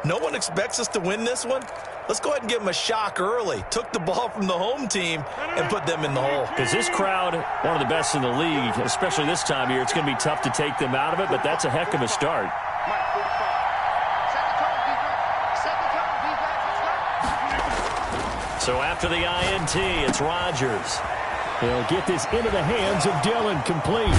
no one expects us to win this one. Let's go ahead and give them a shock early. Took the ball from the home team and put them in the hole. Because this crowd, one of the best in the league, especially this time of year, it's going to be tough to take them out of it, but that's a heck of a start. So after the INT, it's Rodgers. He'll get this into the hands of Dillon, complete.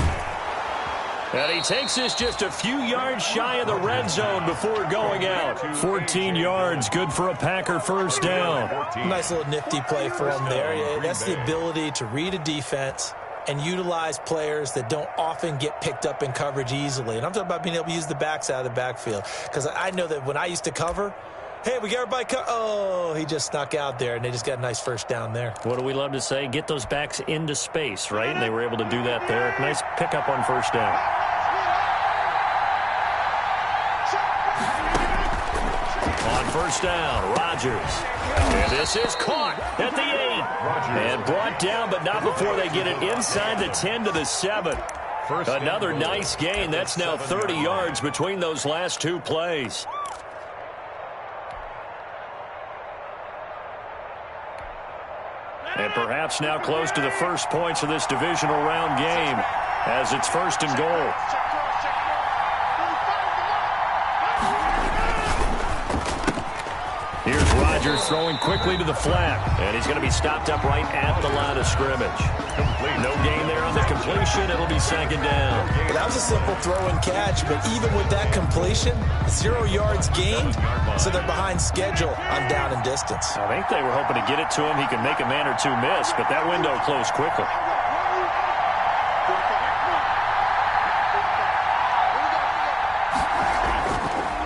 And he takes this just a few yards shy of the red zone before going out. 14 yards, good for a Packer first down. Nice little nifty play for him there. That's the ability to read a defense and utilize players that don't often get picked up in coverage easily. And I'm talking about being able to use the backs out of the backfield. Because I know that when I used to cover, hey, we got everybody oh, he just snuck out there, and they just got a nice first down there. What do we love to say? Get those backs into space, right? And they were able to do that there. Nice pickup on first down. On first down, Rodgers. And this is caught at the 8. And brought down, but not before they get it inside the 10 to the 7. Another nice gain. That's now 30 yards between those last two plays. And perhaps now close to the first points of this divisional round game as it's first and goal. Here's Rodgers throwing quickly to the flat, and he's going to be stopped up right at the line of scrimmage. No gain there on the completion. It'll be second down. Well, that was a simple throw and catch, but even with that completion, 0 yards gained, so they're behind schedule on down and distance. I think they were hoping to get it to him. He could make a man or two miss, but that window closed quickly.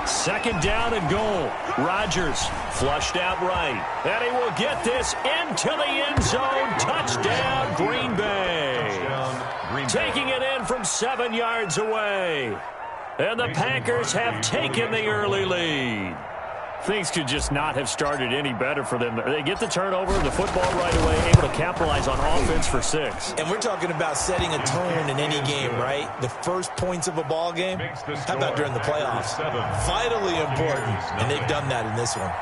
Second down and goal. Rodgers flushed out right. And he will get this into the end zone. Touchdown, Green Bay. Taking it in from 7 yards away. And the Packers have taken the early lead. Things could just not have started any better for them. They get the turnover, the football right away, able to capitalize on offense for 6. And we're talking about setting a tone in any game, right? The first points of a ball game. How about during the playoffs? Vitally important, and they've done that in this one.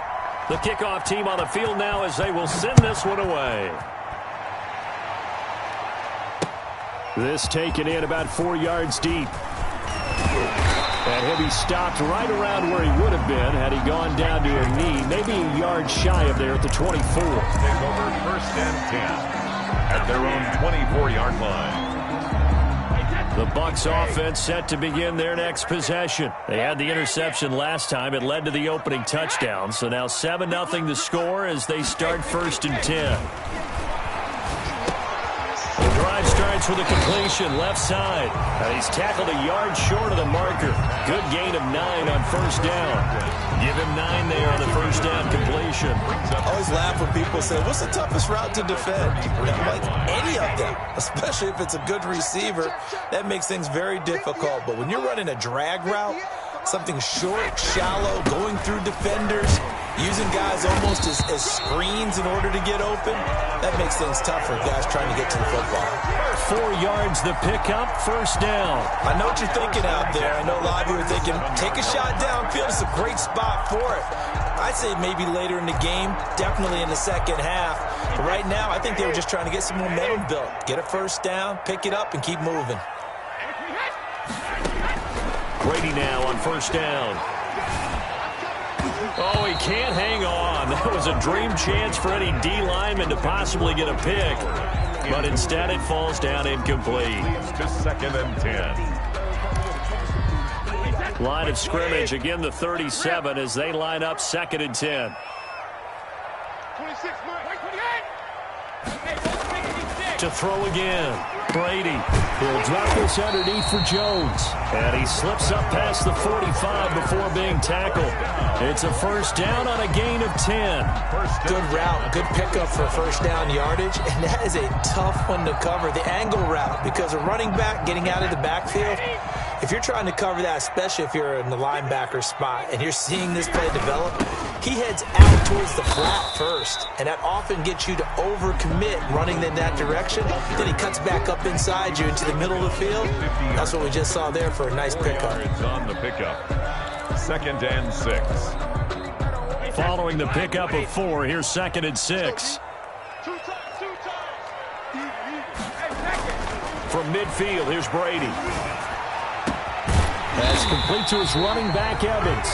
The kickoff team on the field now as they will send this one away. This taken in about 4 yards deep. And he'll be stopped right around where he would have been had he gone down to a knee, maybe a yard shy of there at the 24. Take over first and 10 at their own 24-yard line. The Bucs offense set to begin their next possession. They had the interception last time. It led to the opening touchdown. So now 7-0 the score as they start first and 10. The drive starts with a completion left side. And he's tackled a yard short of the marker. Good gain of 9 on first down. Give him 9 there on the first down completion. I always laugh when people say, what's the toughest route to defend? Like any of them, especially if it's a good receiver, that makes things very difficult. But when you're running a drag route, something short, shallow, going through defenders, using guys almost as screens in order to get open, that makes things tough for guys trying to get to the football. 4 yards the pickup, first down. I know what you're thinking out there. I know a lot of you are thinking, take a shot downfield. It's a great spot for it. I'd say maybe later in the game, definitely in the second half. But right now, I think they were just trying to get some momentum built. Get a first down, pick it up, and keep moving. Brady now on first down. Oh, he can't hang on. That was a dream chance for any D lineman to possibly get a pick. But instead it falls down incomplete. To second and 10. Line of scrimmage, again the 37 as they line up second and 10. To throw again. Brady. He'll drop this underneath for Jones. And he slips up past the 45 before being tackled. It's a first down on a gain of 10. Good route, good pickup for first down yardage, and that is a tough one to cover, the angle route, because a running back getting out of the backfield, if you're trying to cover that, especially if you're in the linebacker spot and you're seeing this play develop, he heads out towards the flat first, and that often gets you to overcommit running in that direction. Then he cuts back up inside you into the middle of the field. That's what we just saw there for a nice pickup. On the pickup. Second and 6. following the pickup of 4. Here's 2nd and 6. From midfield, here's Brady. That's complete to his running back, Evans.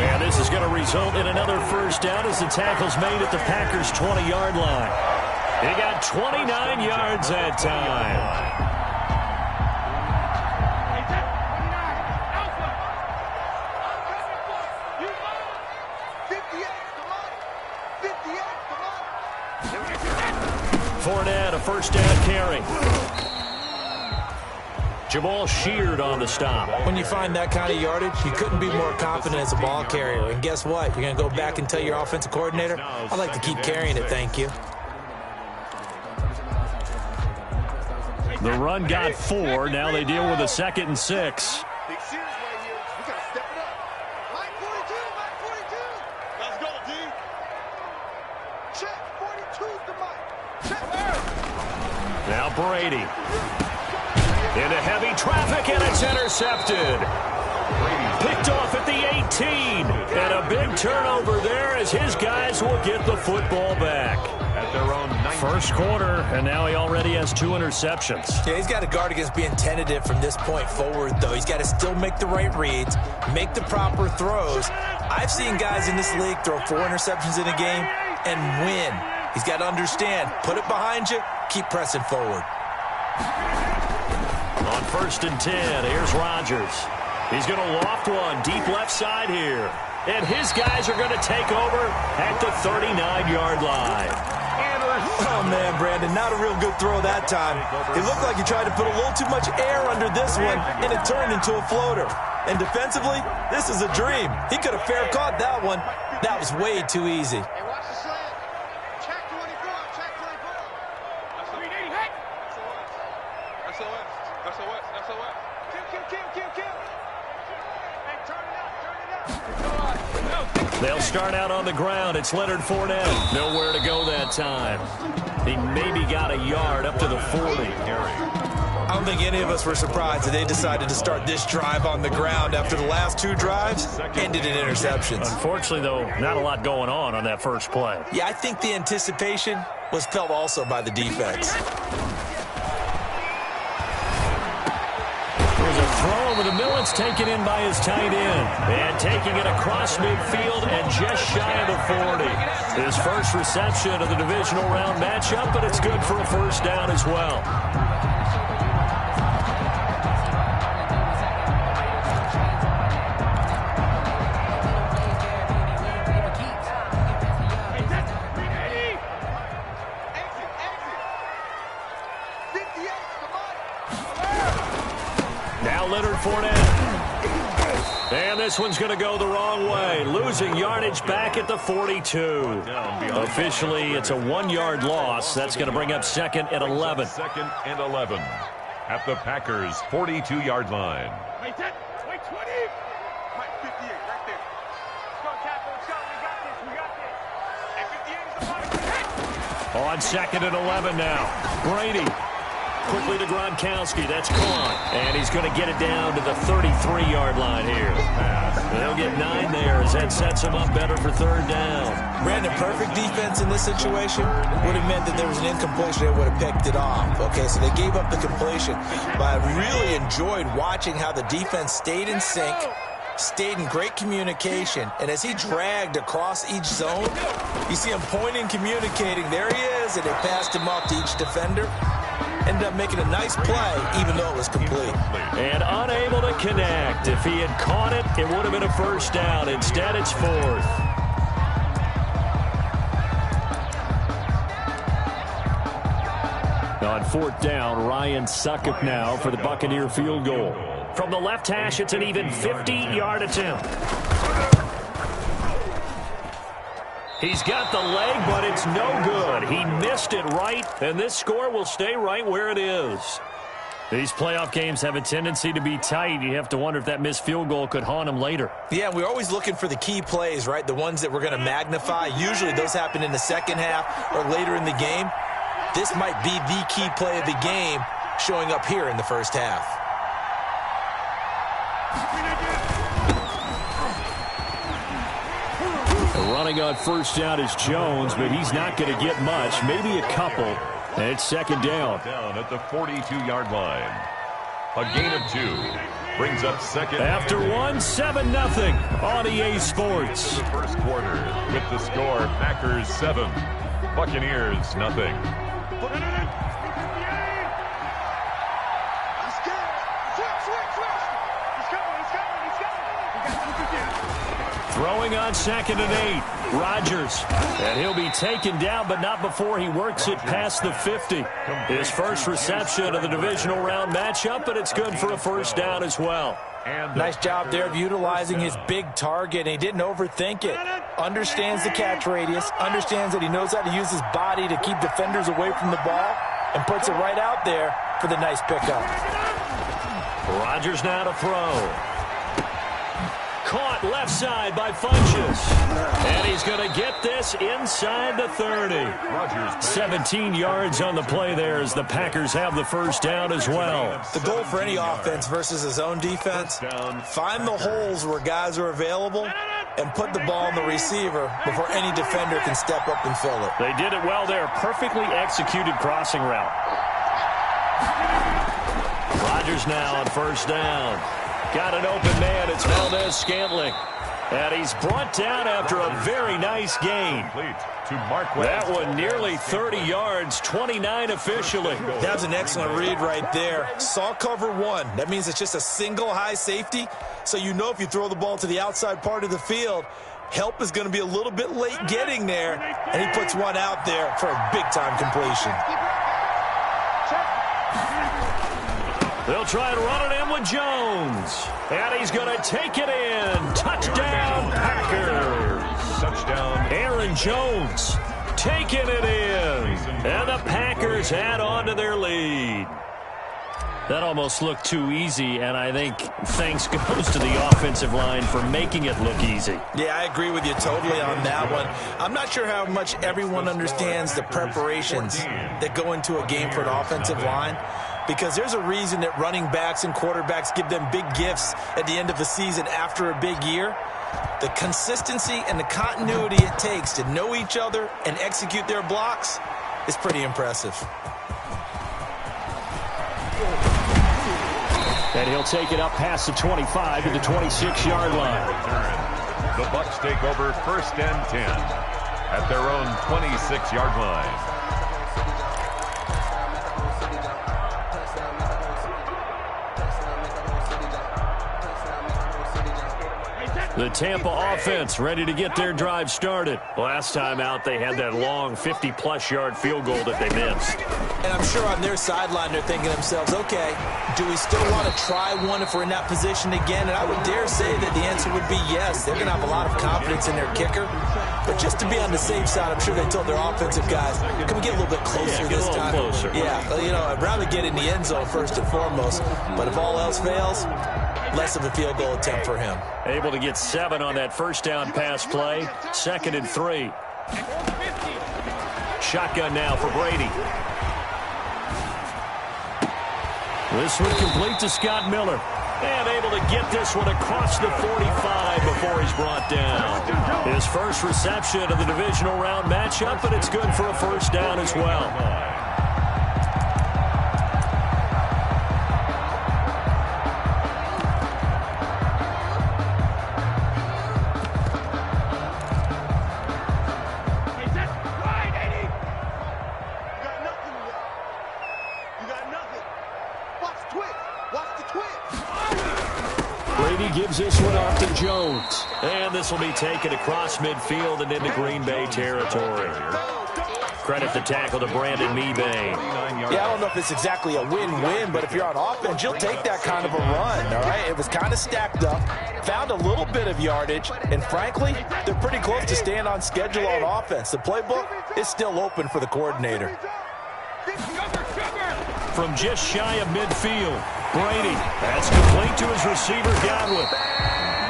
And this is going to result in another first down as the tackle's made at the Packers' 20-yard line. He got 29 yards that time. Fournette, a first down carry. Jamal Sheard on the stop. When you find that kind of yardage, you couldn't be more confident as a ball carrier. And guess what? You're going to go back and tell your offensive coordinator, I'd like to keep carrying it, thank you. The run got 4. Now they deal with a 2nd and 6. Now Brady. Into heavy traffic, and it's intercepted. Picked off at the 18. And a big turnover there as his guys will get the football back. At their own 19. First quarter, and now he already has 2 interceptions. Yeah, he's got to guard against being tentative from this point forward, though. He's got to still make the right reads, make the proper throws. I've seen guys in this league throw 4 interceptions in a game and win. He's got to understand, put it behind you, keep pressing forward. On 1st and 10, here's Rodgers. He's going to loft one deep left side here. And his guys are going to take over at the 39-yard line. Oh, man, Brandon, not a real good throw that time. It looked like he tried to put a little too much air under this one, and it turned into a floater. And defensively, this is a dream. He could have fair caught that one. That was way too easy. They'll start out on the ground. It's Leonard Fournette. Nowhere to go that time. He maybe got a yard up to the 40. I don't think any of us were surprised that they decided to start this drive on the ground after the last 2 drives ended in interceptions. Unfortunately, though, not a lot going on that first play. Yeah, I think the anticipation was felt also by the defense. There's a throw over the middle. It's taken in by his tight end. And taking it across midfield and just shy of the 40. His first reception of the divisional round matchup, but it's good for a first down as well. Now Leonard Fournette. And this one's going to go the wrong way. Losing yardage back at the 42. Officially, it's a 1-yard loss. That's going to bring up 2nd and 11. 2nd and 11 at the Packers' 42-yard line. Wait 20. Mike, 58, right there. Let's go, Capo. Let's go. We got this. And 58 is the ball. On 2nd and 11 now. Brady. Quickly to Gronkowski. That's caught. And he's going to get it down to the 33-yard line here. They'll get 9 there as that sets him up better for 3rd down. Brandon, perfect defense in this situation would have meant that there was an incompletion. They would have picked it off. Okay, so they gave up the completion. But I really enjoyed watching how the defense stayed in sync, stayed in great communication, and as he dragged across each zone, you see him pointing, communicating. There he is, and they passed him off to each defender. Ended up making a nice play, even though it was complete. And unable to connect. If he had caught it, it would have been a first down. Instead, it's 4th. On 4th down, Ryan Succop now for the Buccaneer field goal. From the left hash, it's an even 50-yard attempt. He's got the leg, but it's no good. He missed it right, and this score will stay right where it is. These playoff games have a tendency to be tight. You have to wonder if that missed field goal could haunt him later. Yeah, we're always looking for the key plays, right? The ones that we're going to magnify. Usually those happen in the second half or later in the game. This might be the key play of the game showing up here in the first half. Running on first down is Jones, but he's not going to get much, maybe a couple. And it's second down. Down at the 42-yard line. A gain of 2 brings up second. After 1, 7-0 on EA Sports. The first quarter with the score, Packers 7, Buccaneers nothing. Throwing on 2nd and 8. Rodgers. And he'll be taken down, but not before he works it past the 50. His first reception of the divisional round matchup, but it's good for a first down as well. Nice job there of utilizing his big target, and he didn't overthink it. Understands the catch radius, understands that he knows how to use his body to keep defenders away from the ball, and puts it right out there for the nice pickup. Rodgers now to throw. Caught left side by Funchess. And he's going to get this inside the 30. 17 yards on the play there as the Packers have the first down as well. The goal for any offense versus his own defense, find the holes where guys are available and put the ball on the receiver before any defender can step up and fill it. They did it well there. Perfectly executed crossing route. Rodgers now on first down. Got an open man. It's Valdez-Scantling. And he's brought down after a very nice gain. That one nearly 30 yards, 29 officially. That was an excellent read right there. Saw cover 1. That means it's just a single high safety. So you know if you throw the ball to the outside part of the field, help is going to be a little bit late getting there. And he puts one out there for a big-time completion. They'll try and run it in with Jones. And he's going to take it in. Touchdown, Packers. Touchdown. Aaron Jones taking it in. And the Packers add on to their lead. That almost looked too easy, and I think thanks goes to the offensive line for making it look easy. Yeah, I agree with you totally on that one. I'm not sure how much everyone understands the preparations that go into a game for an offensive line, because there's a reason that running backs and quarterbacks give them big gifts at the end of the season after a big year. The consistency and the continuity it takes to know each other and execute their blocks is pretty impressive. And he'll take it up past the 25 to the 26-yard line. The Bucs take over first and 10 at their own 26-yard line. The Tampa offense ready to get their drive started. Last time out, they had that long 50-plus yard field goal that they missed. And I'm sure on their sideline they're thinking to themselves, okay, do we still want to try one if we're in that position again? And I would dare say that the answer would be yes. They're going to have a lot of confidence in their kicker. But just to be on the safe side, I'm sure they told their offensive guys, can we get a little bit closer this time? Closer. Yeah, you know, I'd rather get in the end zone first and foremost. But if all else fails, less of a field goal attempt for him. Able to get 7 on that first down pass play. 2nd and 3. Shotgun now for Brady. This one complete to Scott Miller. And able to get this one across the 45 before he's brought down. His first reception of the divisional round matchup, but it's good for a first down as well. Gives this one off to Jones. And this will be taken across midfield and into Green Bay territory. Credit the tackle to Brandon Mebane. Yeah, I don't know if it's exactly a win-win, but if you're on offense, you'll take that kind of a run, all right? It was kind of stacked up, found a little bit of yardage, and frankly, they're pretty close to staying on schedule on offense. The playbook is still open for the coordinator. From just shy of midfield, Brady. That's complete to his receiver, Godwin.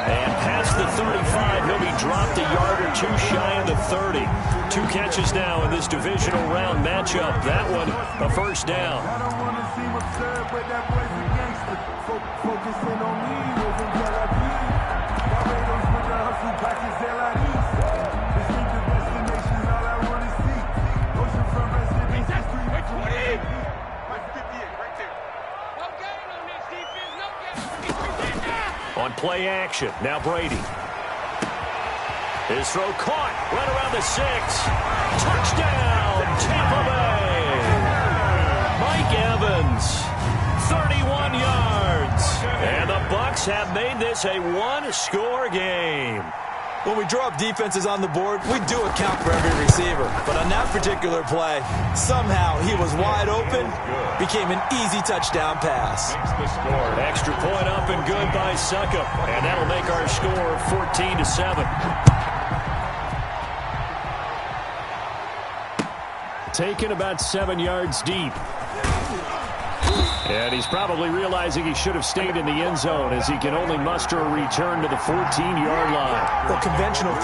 And past the 35, he'll be dropped a yard or two shy of the 30. 2 catches now in this divisional round matchup. That one, a first down. play action. Now Brady. His throw caught right around the 6. Touchdown, Tampa Bay. Mike Evans, 31 yards. And the Bucs have made this a one-score game. When we draw up defenses on the board, we do account for every receiver. But on that particular play, somehow he was wide open, became an easy touchdown pass. Extra point up and good by Succop. And that'll make our score 14-7. Taken about 7 yards deep. And he's probably realizing he should have stayed in the end zone as he can only muster a return to the 14-yard line. Well, conventional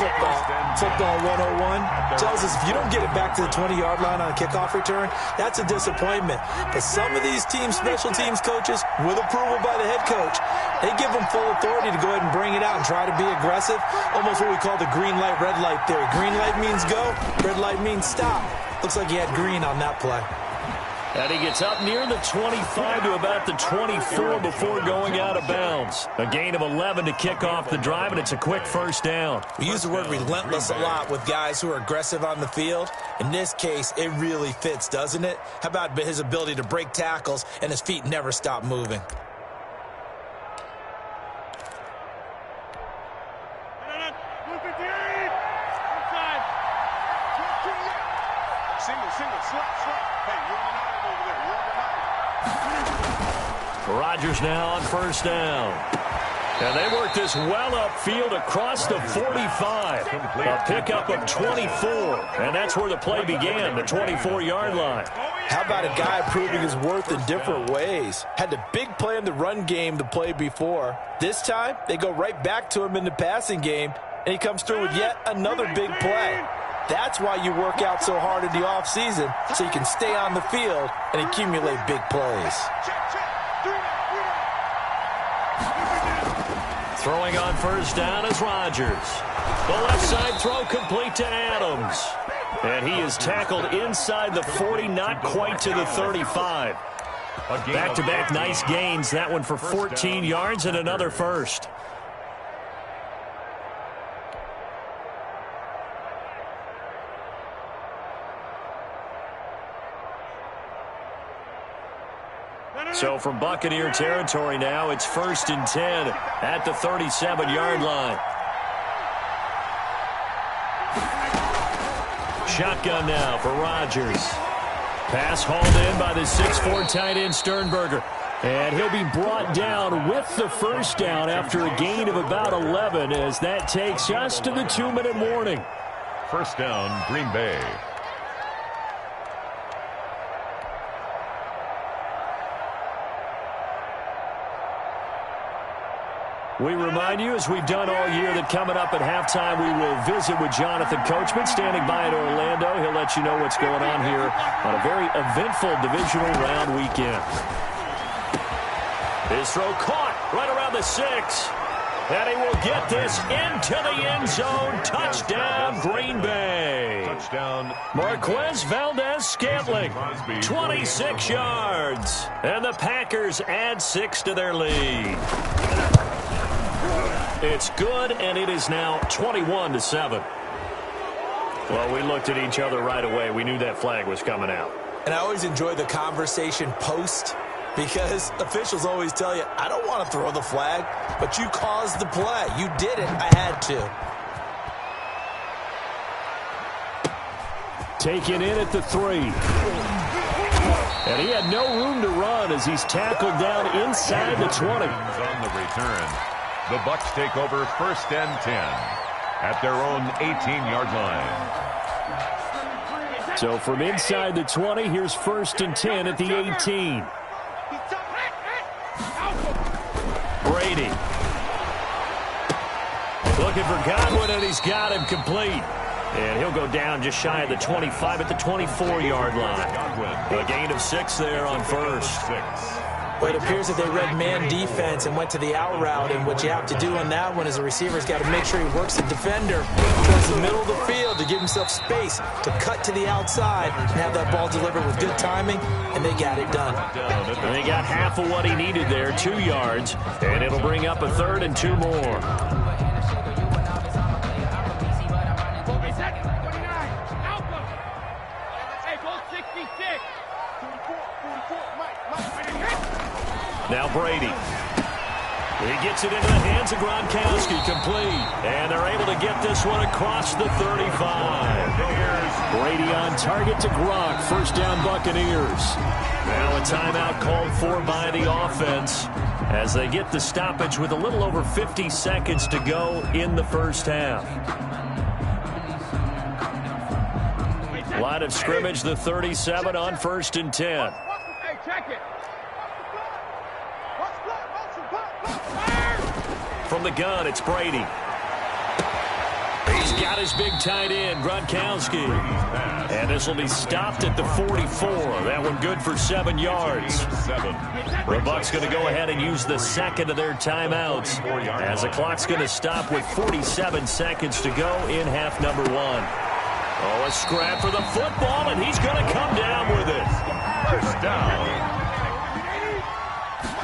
football 101 tells us if you don't get it back to the 20-yard line on a kickoff return, that's a disappointment. But some of these special teams coaches, with approval by the head coach, they give them full authority to go ahead and bring it out and try to be aggressive, almost what we call the green light, red light theory. Green light means go, red light means stop. Looks like he had green on that play. And he gets up near the 25 to about the 24 before going out of bounds. A gain of 11 to kick off the drive, and it's a quick first down. We use the word relentless a lot with guys who are aggressive on the field. In this case, it really fits, doesn't it? How about his ability to break tackles and his feet never stop moving? Rodgers now on first down. And they work this well upfield across the 45. A pickup of 24. And that's where the play began, the 24-yard line. How about a guy proving his worth in different ways? Had the big play in the run game the play before. This time, they go right back to him in the passing game, and he comes through with yet another big play. That's why you work out so hard in the offseason, so you can stay on the field and accumulate big plays. Throwing on first down is Rodgers. The left side throw complete to Adams. And he is tackled inside the 40, not quite to the 35. Back-to-back nice gains. That one for 14 yards and another first. So from Buccaneer territory now, it's 1st and 10 at the 37-yard line. Shotgun now for Rodgers. Pass hauled in by the 6'4" tight end Sternberger. And he'll be brought down with the first down after a gain of about 11 as that takes us to the 2-minute warning. First down, Green Bay. We remind you, as we've done all year, that coming up at halftime, we will visit with Jonathan Coachman, standing by in Orlando. He'll let you know what's going on here on a very eventful divisional round weekend. His throw caught right around the 6. And he will get this into the end zone. Touchdown, Green Bay. Touchdown. Marquez Valdez-Scantling, 26 yards. And the Packers add 6 to their lead. It's good, and it is now 21-7. Well, we looked at each other right away. We knew that flag was coming out. And I always enjoy the conversation post, because officials always tell you, I don't want to throw the flag, but you caused the play. You did it. I had to. Taken in at the 3. And he had no room to run as he's tackled down inside the 20. On the return, the Bucs take over 1st and 10 at their own 18-yard line. So from inside the 20, here's 1st and 10 at the 18. Brady. Looking for Godwin, and he's got him complete. And he'll go down just shy of the 25 at the 24-yard line. A gain of 6 there on first. Well, it appears that they read man defense and went to the out route, and what you have to do on that one is the receiver's got to make sure he works the defender towards the middle of the field to to give himself space to cut to the outside and have that ball delivered with good timing, and they got it done. And they got half of what he needed there, 2 yards, and it'll bring up a 3rd and 2 more. Now Brady. He gets it into the hands of Gronkowski, complete. And they're able to get this one across the 35. Brady on target to Gronk. First down, Buccaneers. Now a timeout called for by the offense as they get the stoppage with a little over 50 seconds to go in the first half. Line of scrimmage, the 37 on 1st and 10. Hey, check it. From the gun, it's Brady. He's got his big tight end, Gronkowski. And this will be stopped at the 44. That one good for 7 yards. The Bucs going to go ahead and use the second of their timeouts as the clock's going to stop with 47 seconds to go in half number 1. Oh, a scrap for the football, and he's going to come down with it. First down.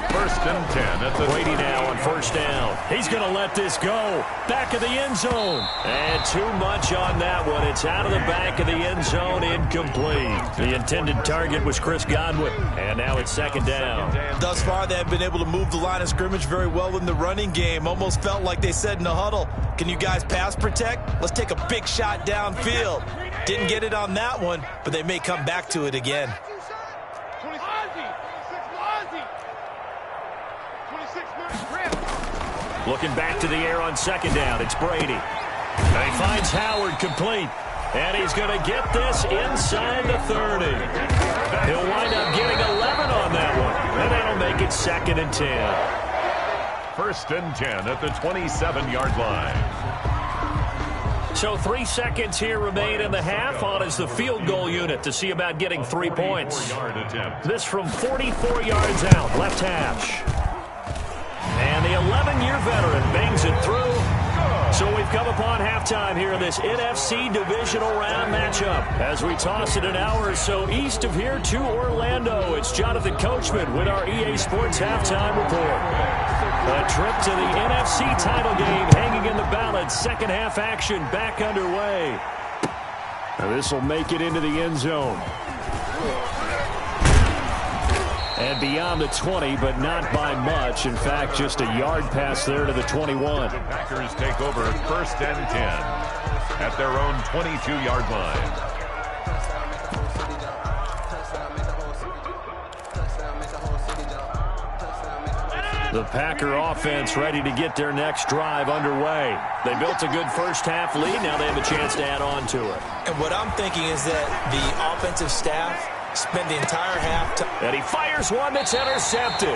1st and 10 at the Brady now on 1st down. He's going to let this go. Back of the end zone. And too much on that one. It's out of the back of the end zone, incomplete. The intended target was Chris Godwin. And now it's 2nd down. Thus far, they have been able to move the line of scrimmage very well in the running game. Almost felt like they said in the huddle, can you guys pass protect? Let's take a big shot downfield. Didn't get it on that one, but they may come back to it again. Looking back to the air on 2nd down. It's Brady. And he finds Howard, complete. And he's going to get this inside the 30. He'll wind up getting 11 on that one. And that'll make it 2nd and 10. 1st and 10 at the 27-yard line. So 3 seconds here remain in the half. On is the field goal unit to see about getting 3 points. This from 44 yards out, left hash. And the 11-year veteran bangs it through. So we've come upon halftime here in this NFC divisional round matchup. As we toss it an hour or so east of here to Orlando, it's Jonathan Coachman with our EA Sports halftime report. A trip to the NFC title game hanging in the balance. Second half action back underway. Now this will make it into the end zone. And beyond the 20, but not by much. In fact, just a yard pass there to the 21. The Packers take over 1st and 10 at their own 22-yard line. The Packer offense ready to get their next drive underway. They built a good first half lead. Now they have a chance to add on to it. And what I'm thinking is that the offensive staff spent the entire half time. And he fires one that's intercepted.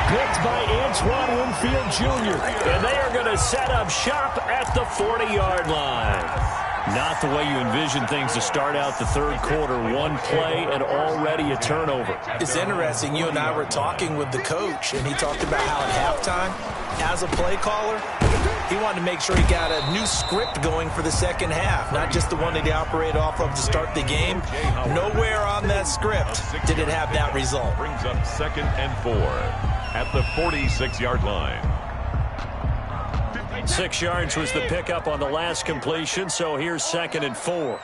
Picked by Antoine Winfield Jr. And they are going to set up shop at the 40-yard line. Not the way you envision things to start out the third quarter. One play and already a turnover. It's interesting. You and I were talking with the coach, and he talked about how at halftime, as a play caller, he wanted to make sure he got a new script going for the second half, not just the one that he operated off of to start the game. Nowhere on that script did it have that result. Brings up 2nd and 4 at the 46-yard line. 6 yards was the pickup on the last completion, so here's 2nd and 4.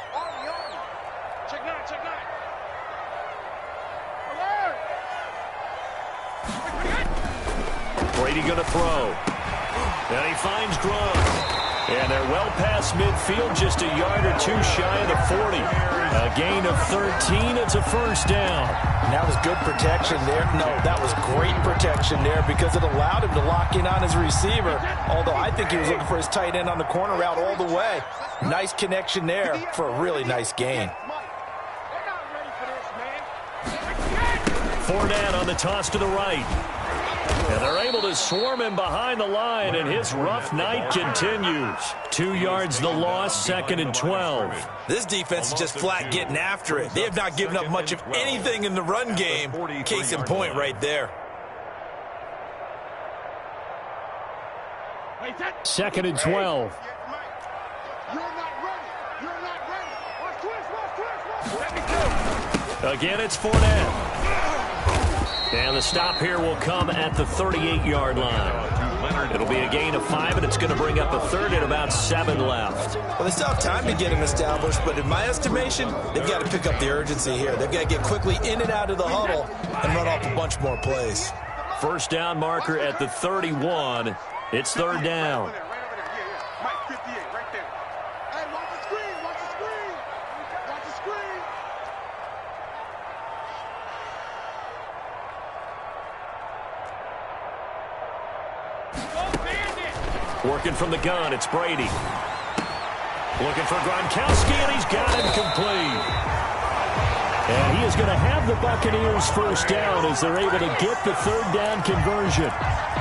Brady going to throw. And he finds Gronk. And they're well past midfield, just a yard or two shy of the 40. A gain of 13, it's a first down. And that was good protection there. No, that was great protection there because it allowed him to lock in on his receiver. Although I think he was looking for his tight end on the corner route all the way. Nice connection there for a really nice gain. Fournette on the toss to the right. And they're able to swarm him behind the line, and his rough night continues. 2 yards the loss, 2nd and 12. This defense is just flat getting after it. They have not given up much of anything in the run game. Case in point right there. 2nd and 12. Again, it's Fournette. And the stop here will come at the 38-yard line. It'll be a gain of 5, and it's going to bring up a third at about 7 left. Well, they still have time to get him established, but in my estimation, they've got to pick up the urgency here. They've got to get quickly in and out of the huddle and run off a bunch more plays. First down marker at the 31. It's third down. Working from the gun, it's Brady. Looking for Gronkowski, and he's got him complete. And he is going to have the Buccaneers first down as they're able to get the third down conversion.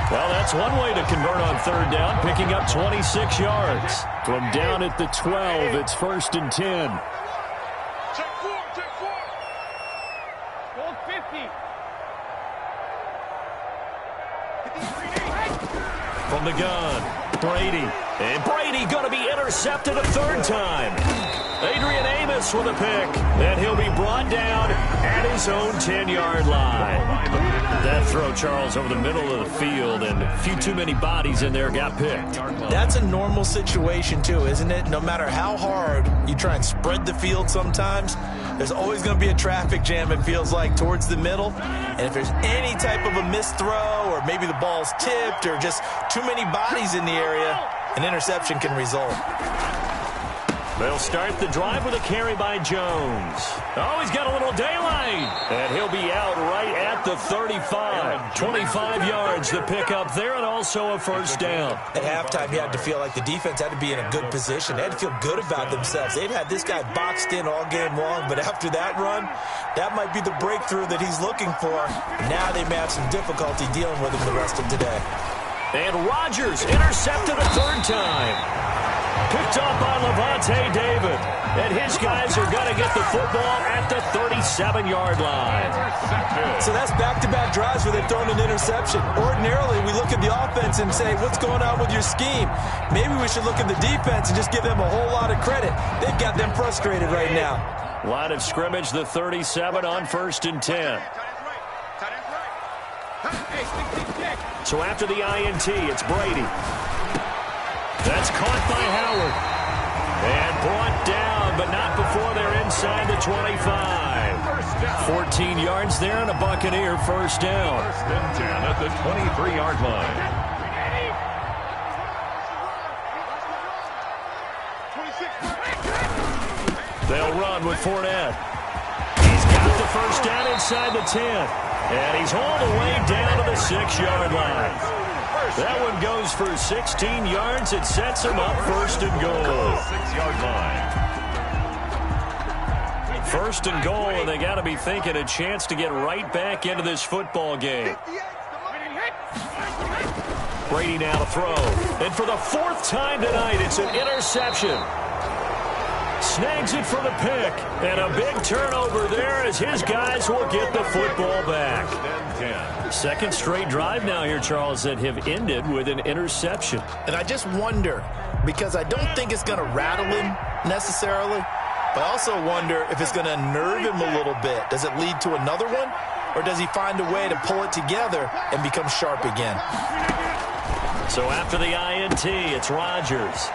Well, that's one way to convert on third down, picking up 26 yards. From down at the 12, it's 1st and 10. Check 4. Hold 50. From the gun. Brady. And Brady going to be intercepted a third time. Adrian Amos with a pick. And he'll be brought down at his own 10-yard line. That throw, Charles, over the middle of the field, and a few too many bodies in there got picked. That's a normal situation, too, isn't it? No matter how hard you try and spread the field sometimes, there's always going to be a traffic jam, it feels like, towards the middle. And if there's any type of a missed throw, or maybe the ball's tipped, or just too many bodies in the area, an interception can result. They'll start the drive with a carry by Jones. Oh, he's got a little daylight. And he'll be out right at the 35. 25 yards to pick up there, and also a first down. At halftime, you had to feel like the defense had to be in a good position. They had to feel good about themselves. They'd had this guy boxed in all game long, but after that run, that might be the breakthrough that he's looking for. Now they may have some difficulty dealing with him the rest of today. And Rodgers intercepted a third time. Picked up by Levante David. And his guys are going to get the football at the 37-yard line. So that's back-to-back drives where they've thrown an interception. Ordinarily, we look at the offense and say, what's going on with your scheme? Maybe we should look at the defense and just give them a whole lot of credit. They've got them frustrated right now. Line of scrimmage, the 37 on 1st and 10. So after the INT, it's Brady. That's caught by Howard. And brought down, but not before they're inside the 25. 14 yards there and a Buccaneer first down. 1st and 10 at the 23-yard line. They'll run with Fournette. He's got the first down inside the 10. And he's all the way down to the 6-yard line. That one goes for 16 yards. It sets him up 1st and goal. 6-yard line. 1st and goal, and they got to be thinking a chance to get right back into this football game. Brady now to throw. And for the 4th time tonight, it's an interception. Snags it for the pick. And a big turnover there as his guys will get the football back. 2nd straight drive now here, Charles, that have ended with an interception. And I just wonder, because I don't think it's going to rattle him necessarily, but I also wonder if it's going to unnerve him a little bit. Does it lead to another one, or does he find a way to pull it together and become sharp again? So after the INT, it's Rodgers.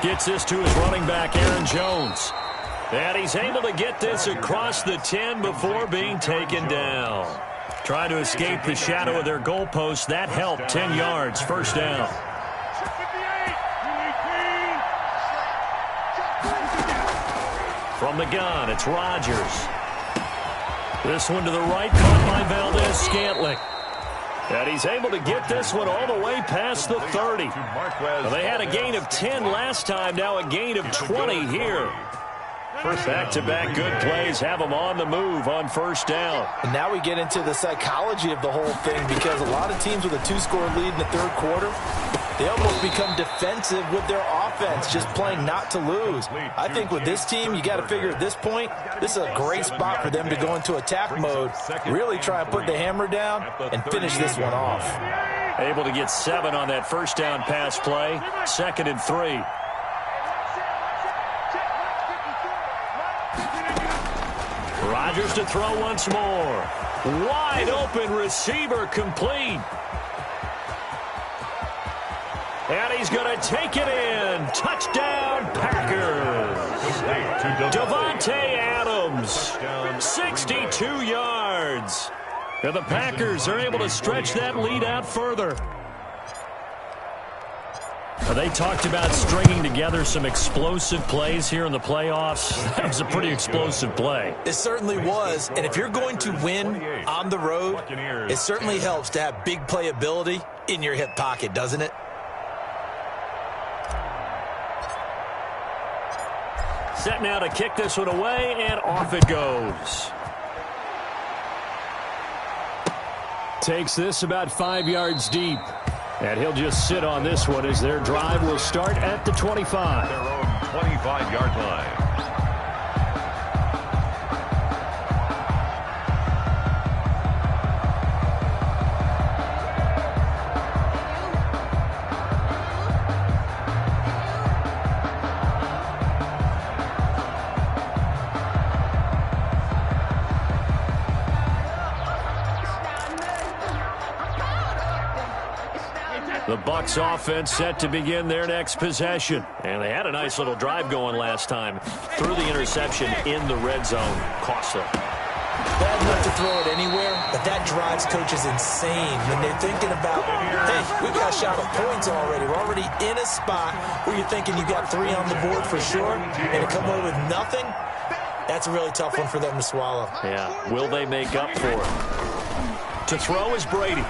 Gets this to his running back, Aaron Jones. And he's able to get this across the 10 before being taken down. Trying to escape the shadow of their goalpost. That helped. 10 yards, first down. From the gun, it's Rodgers. This one to the right, caught by Valdez-Scantling. And he's able to get this one all the way past the 30. Well, they had a gain of 10 last time, now a gain of 20 here. Back-to-back good plays have them on the move on first down. And now we get into the psychology of the whole thing, because a lot of teams with a 2-score lead in the 3rd quarter, they almost become defensive with their offense, just playing not to lose. I think with this team, you got to figure at this point, this is a great spot for them to go into attack mode, really try and put the hammer down and finish this one off. Able to get 7 on that first down pass play. 2nd and 3. Rodgers to throw once more. Wide open receiver complete. And he's going to take it in. Touchdown, Packers. Davante Adams, 62 yards. And the Packers are able to stretch that lead out further. They talked about stringing together some explosive plays here in the playoffs. That was a pretty explosive play. It certainly was. And if you're going to win on the road, it certainly helps to have big playability in your hip pocket, doesn't it? Set now to kick this one away, and off it goes. Takes this about 5 yards deep. And he'll just sit on this one as their drive will start at the 25. Their own 25-yard line. The Bucs offense set to begin their next possession. And they had a nice little drive going last time. Threw the interception in the red zone. Cost them. Bad enough to throw it anywhere, but that drives coaches insane when they're thinking about, hey, we've got a shot at points already. We're already in a spot where you're thinking you got 3 on the board for sure, and to come away with nothing, that's a really tough one for them to swallow. Yeah, will they make up for it? To throw is Brady.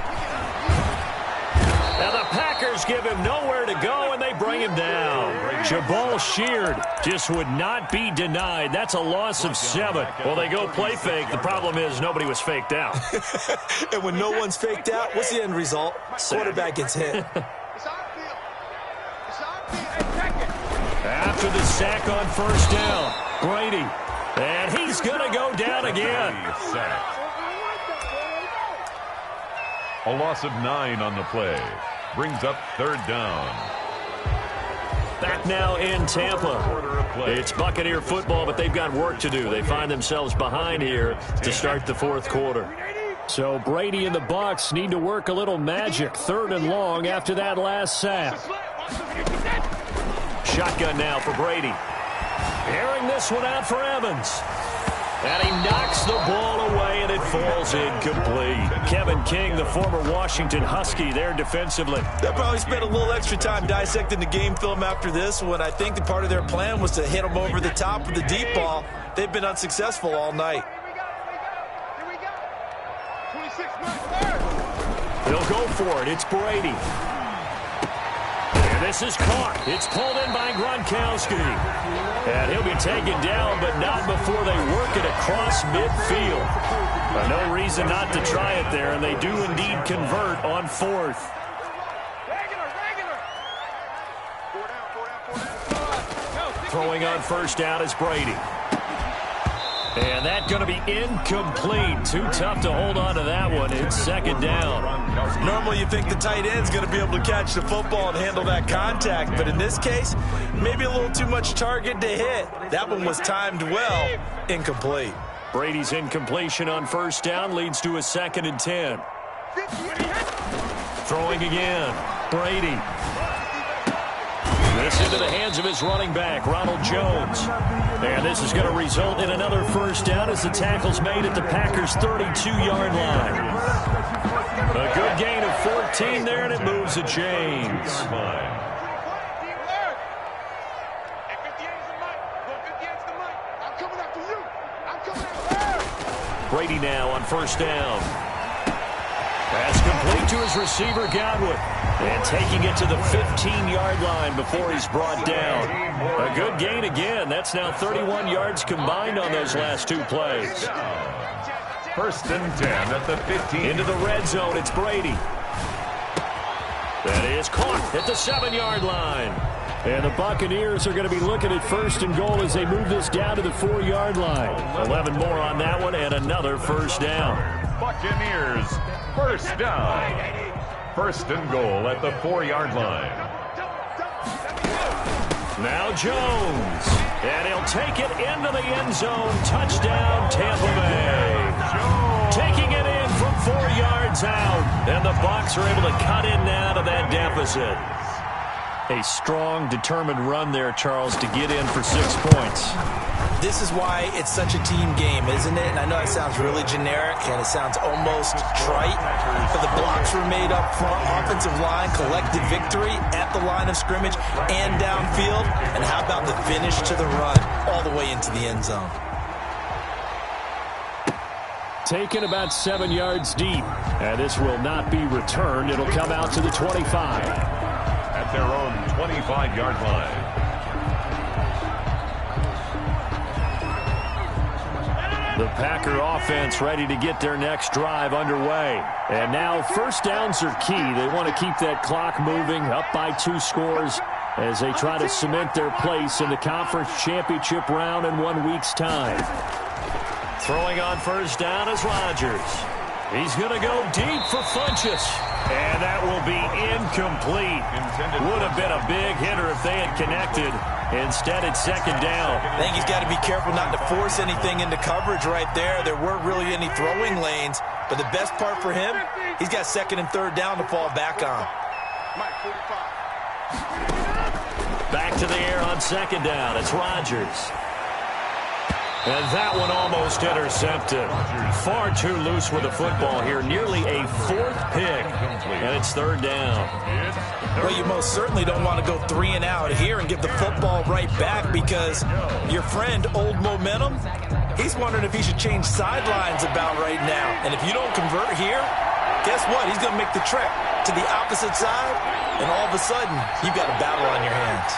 Now the Packers give him nowhere to go, and they bring him down. Jabal sheared. Just would not be denied. That's a loss of 7. Well, they go play fake. The problem is nobody was faked out. And when no one's faked out, what's the end result? Quarterback gets hit. After the sack on first down, Brady. And he's going to go down again. A loss of 9 on the play. Brings up 3rd down. Back now in Tampa. It's Buccaneer football, but they've got work to do. They find themselves behind here to start the 4th quarter. So Brady and the Bucs need to work a little magic. 3rd and long after that last sack. Shotgun now for Brady. Airing this one out for Evans. And he knocks the ball away, and it falls incomplete. Kevin King, the former Washington Husky, there defensively. They'll probably spend a little extra time dissecting the game film after this one. I think the part of their plan was to hit them over the top with the deep ball. They've been unsuccessful all night. They'll go for it. It's Brady. And this is caught. It's pulled in by Gronkowski. And he'll be taken down, but not before they work it across midfield. No reason not to try it there, and they do indeed convert on 4th. Throwing on first down is Brady. And that's going to be incomplete. Too tough to hold on to that one. It's 2nd down. Normally you think the tight end's going to be able to catch the football and handle that contact, but in this case, maybe a little too much target to hit. That one was timed well. Incomplete. Brady's incompletion on first down leads to a 2nd and 10. Throwing again. Brady. This into the hands of his running back, Ronald Jones. And this is going to result in another first down as the tackle's made at the Packers' 32-yard line. A good gain of 14 there, and it moves the chains. Brady now on first down. Pass complete to his receiver, Godwin. And taking it to the 15-yard line before he's brought down. A good gain again. That's now 31 yards combined on those last 2 plays. 1st and 10 at the 15. Into the red zone, it's Brady. That is caught at the 7-yard line. And the Buccaneers are going to be looking at 1st and goal as they move this down to the 4-yard line. 11 more on that one, and another first down. Buccaneers, 1st down. 1st and goal at the 4-yard line. Now Jones. And he'll take it into the end zone. Touchdown, Tampa Bay. Taking it in from 4 yards out. And the Bucs are able to cut in now to that deficit. A strong, determined run there, Charles, to get in for 6 points. This is why it's such a team game, isn't it? And I know it sounds really generic and it sounds almost trite, but the blocks were made up front, offensive line, collective victory at the line of scrimmage and downfield. And how about the finish to the run all the way into the end zone? Taken about 7 yards deep. And this will not be returned. It'll come out to the 25. At their own 25-yard line. The Packer offense ready to get their next drive underway. And now first downs are key. They want to keep that clock moving, up by 2 scores as they try to cement their place in the conference championship round in 1 week's time. Throwing on first down is Rodgers. He's going to go deep for Funchess. And that will be incomplete. Would have been a big hitter if they had connected. Instead, it's second down. I think he's got to be careful not to force anything into coverage right there. There weren't really any throwing lanes. But the best part for him, he's got second and third down to fall back on. Back to the air on second down. It's Rodgers. And that one almost intercepted. Far too loose with the football here. Nearly a 4th pick. And it's third down. Well, you most certainly don't want to go 3 and out here and give the football right back because your friend, Old Momentum, he's wondering if he should change sidelines about right now. And if you don't convert here, guess what? He's going to make the trek to the opposite side, and all of a sudden, you've got a battle on your hands.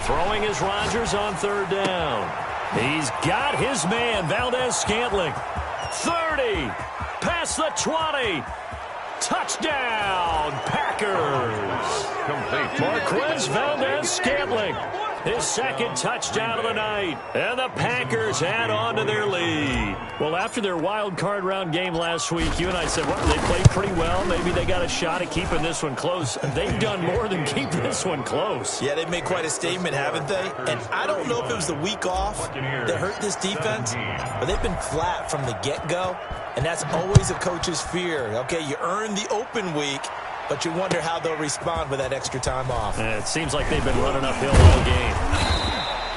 Throwing is Rodgers on third down. He's got his man, Valdez-Scantling. 30, past the 20. Touchdown, Packers. Complete. Marquez Valdez-Scantling, his second touchdown of the night. And the Packers add on to their lead. Well, after their wild card round game last week, you and I said, well, they played pretty well. Maybe they got a shot at keeping this one close. They've done more than keep this one close. Yeah, they've made quite a statement, haven't they? And I don't know if it was the week off that hurt this defense, but they've been flat from the get-go, and that's always a coach's fear. Okay, you earn the open week, but you wonder how they'll respond with that extra time off. And it seems like they've been running uphill all game.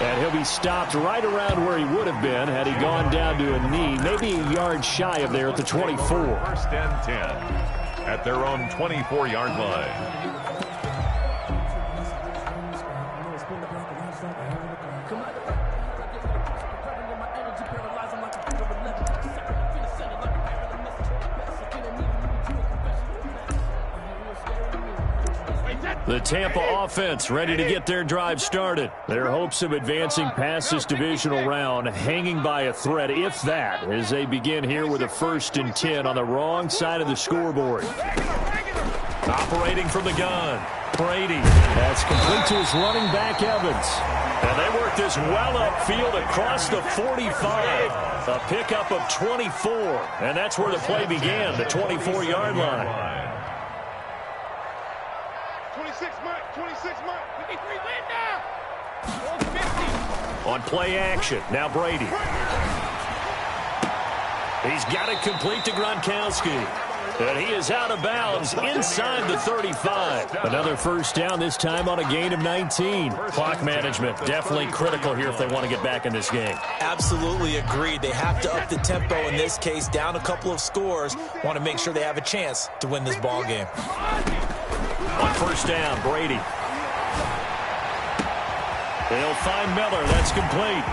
And he'll be stopped right around where he would have been had he gone down to a knee, maybe a yard shy of there at the 24. First and 10 at their own 24-yard line. The Tampa offense ready to get their drive started. Their hopes of advancing past this divisional round hanging by a thread, if that, as they begin here with a 1st and 10 on the wrong side of the scoreboard. Operating from the gun, Brady. That's complete to his running back, Evans. And they work this well upfield across the 45. A pickup of 24. And that's where the play began, the 24-yard line. 26 Mike. We need 3 win now. On play action, now Brady. He's got it complete to Gronkowski. And he is out of bounds inside the 35. Another first down, this time on a gain of 19. Clock management definitely critical here if they want to get back in this game. Absolutely agreed. They have to up the tempo in this case, down a couple of scores. Want to make sure they have a chance to win this ball game. On first down, Brady. They'll find Miller. That's complete.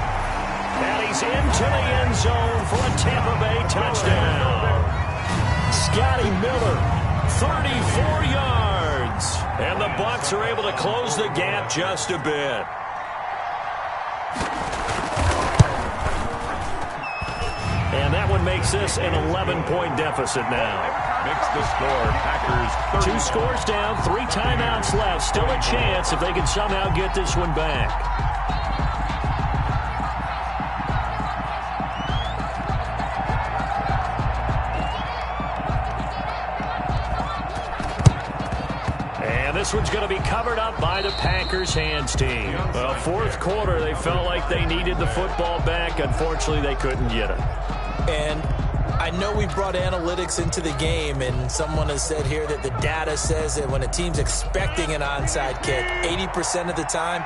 And he's into the end zone for a Tampa Bay touchdown. Scotty Miller, 34 yards. And the Bucs are able to close the gap just a bit. And that one makes this an 11-point deficit now. Makes the score Packers 2 scores down, 3 timeouts left. Still a chance if they can somehow get this one back. And And this one's going to be covered up by the Packers hands team. Well, fourth quarter, they felt like they needed the football back. Unfortunately, they couldn't get it. And I know we brought analytics into the game, and someone has said here that the data says that when a team's expecting an onside kick, 80% of the time,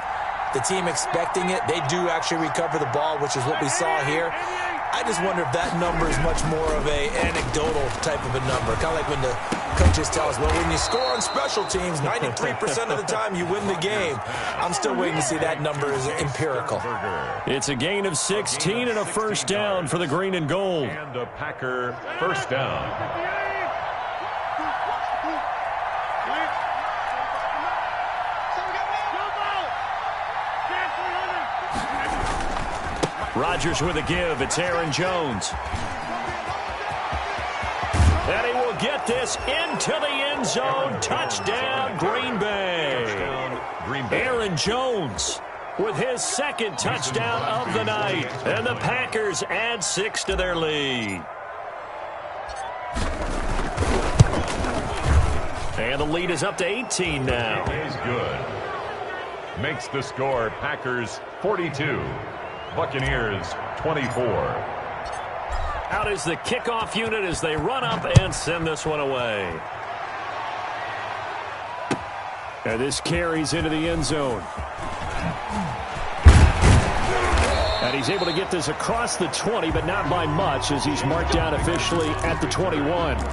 the team expecting it, they do actually recover the ball, which is what we saw here. I just wonder if that number is much more of a anecdotal type of a number. Kind of like when the coaches tell us, well, when you score on special teams, 93% of the time you win the game. I'm still waiting to see that number is empirical. It's a gain of 16 and a first down for the green and gold. And a Packer first down. Rodgers with a give. It's Aaron Jones. And he will get this into the end zone. Touchdown, Green Bay. Aaron Jones with his second touchdown of the night. And the Packers add 6 to their lead. And the lead is up to 18 now. Is good. Makes the score Packers 42. Buccaneers 24. Out is the kickoff unit as they run up and send this one away. And this carries into the end zone. And he's able to get this across the 20, but not by much, as he's marked down officially at the 21. The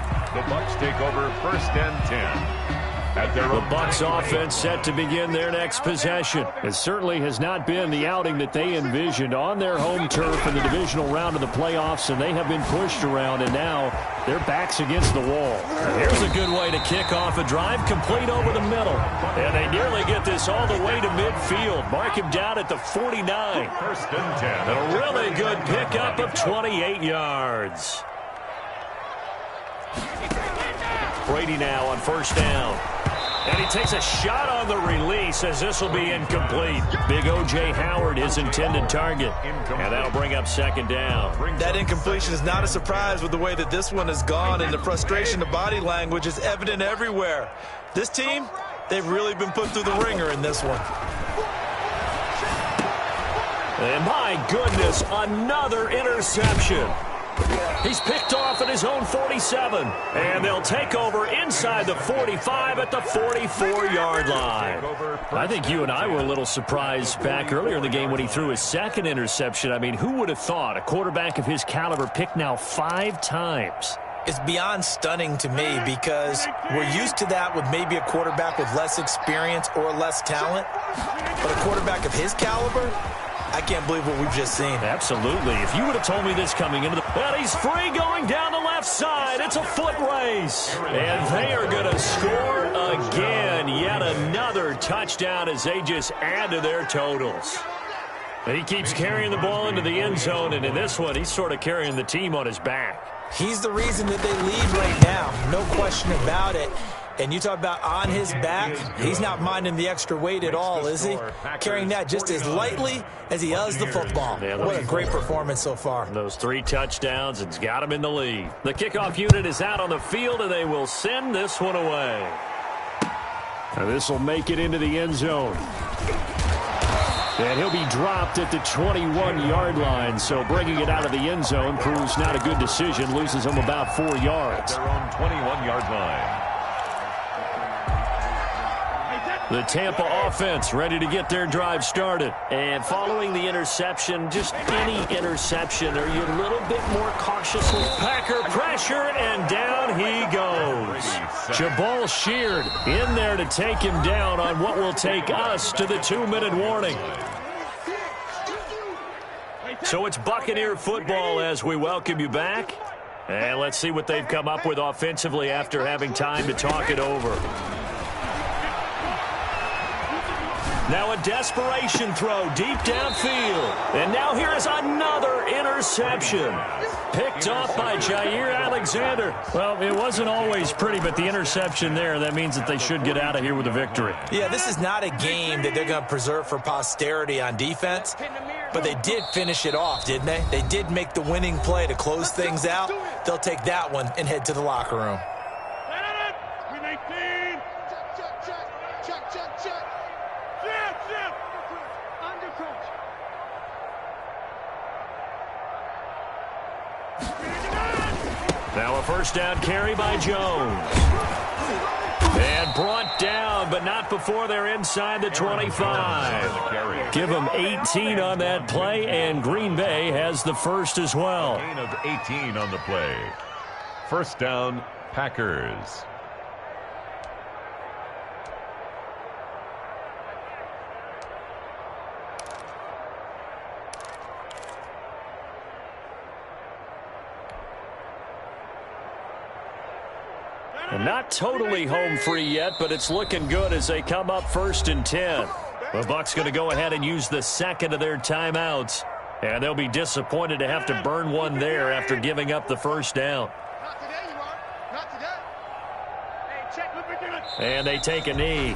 Bucs take over first and 10. The Bucs offense set to begin their next possession. It certainly has not been the outing that they envisioned on their home turf in the divisional round of the playoffs, and they have been pushed around, and now their backs against the wall. Here's a good way to kick off a drive, complete over the middle. And they nearly get this all the way to midfield. Mark him down at the 49. First and 10. And a really good pickup of 28 yards. Brady now on first down. And he takes a shot on the release as this will be incomplete. Big O.J. Howard, his intended target. And that'll bring up second down. That incompletion is not a surprise with the way that this one has gone, and the frustration, the body language is evident everywhere. This team, they've really been put through the ringer in this one. And my goodness, another interception. He's picked off at his own 47. And they'll take over inside the 45 at the 44-yard line. I think you and I were a little surprised back earlier in the game when he threw his second interception. I mean, who would have thought a quarterback of his caliber picked now 5 times? It's beyond stunning to me because we're used to that with maybe a quarterback with less experience or less talent. But a quarterback of his caliber, I can't believe what we've just seen. Absolutely. If you would have told me this coming into the... And he's free going down the left side. It's a foot race. And they are going to score again. Yet another touchdown as they just add to their totals. And he keeps carrying the ball into the end zone. And in this one, he's sort of carrying the team on his back. He's the reason that they lead right now. No question about it. And you talk about on his back, he's not minding the extra weight at all, is he? Carrying that just as lightly as he does the football. What a great performance so far. Those 3 touchdowns, it's got him in the lead. The kickoff unit is out on the field, and they will send this one away. And this will make it into the end zone. And he'll be dropped at the 21-yard line, so bringing it out of the end zone proves not a good decision, loses him about 4 yards. Their own 21-yard line. The Tampa offense ready to get their drive started. And following the interception, just any interception, are you a little bit more cautious with Packer pressure, and down he goes. Jabal Sheard in there to take him down on what will take us to the 2-minute warning. So it's Buccaneer football as we welcome you back. And let's see what they've come up with offensively after having time to talk it over. Now a desperation throw deep downfield. And now here is another interception. Picked off by Jair Alexander. Well, it wasn't always pretty, but the interception there, that means that they should get out of here with a victory. Yeah, this is not a game that they're going to preserve for posterity on defense, but they did finish it off, didn't they? They did make the winning play to close things out. They'll take that one and head to the locker room. first down carry by Jones. And brought down, but not before they're inside the 25. Give them 18 on that play, and Green Bay has the first as well. Gain of 18 on the play. First down, Packers. And not totally home free yet, but it's looking good as they come up 1st and 10. The Bucs going to go ahead and use the second of their timeouts. And they'll be disappointed to have to burn one there after giving up the first down. Not today, you are. Not today. Hey, check what we're doing. And they take a knee.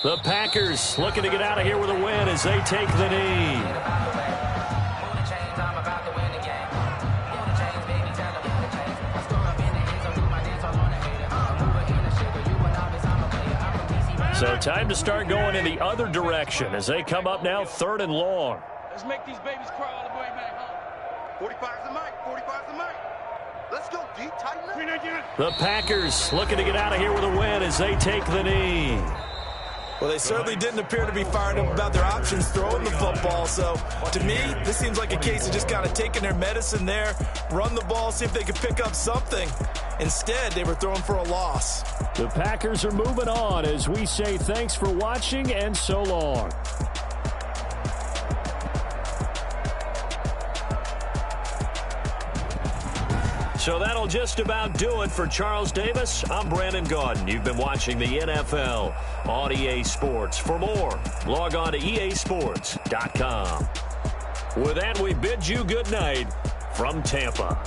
The Packers looking to get out of here with a win as they take the knee. So time to start going in the other direction as they come up now 3rd and long. Let's make these babies cry all the way back home. 45's the mic. 45's the mic. Let's go deep, tighten up. The Packers looking to get out of here with a win as they take the knee. Well, they certainly didn't appear to be fired up about their options throwing the football. So, to me, this seems like a case of just kind of taking their medicine there, run the ball, see if they could pick up something. Instead, they were throwing for a loss. The Packers are moving on as we say thanks for watching and so long. So that'll just about do it for Charles Davis. I'm Brandon Gaudin. You've been watching the NFL on EA Sports. For more, log on to easports.com. With that, we bid you good night from Tampa.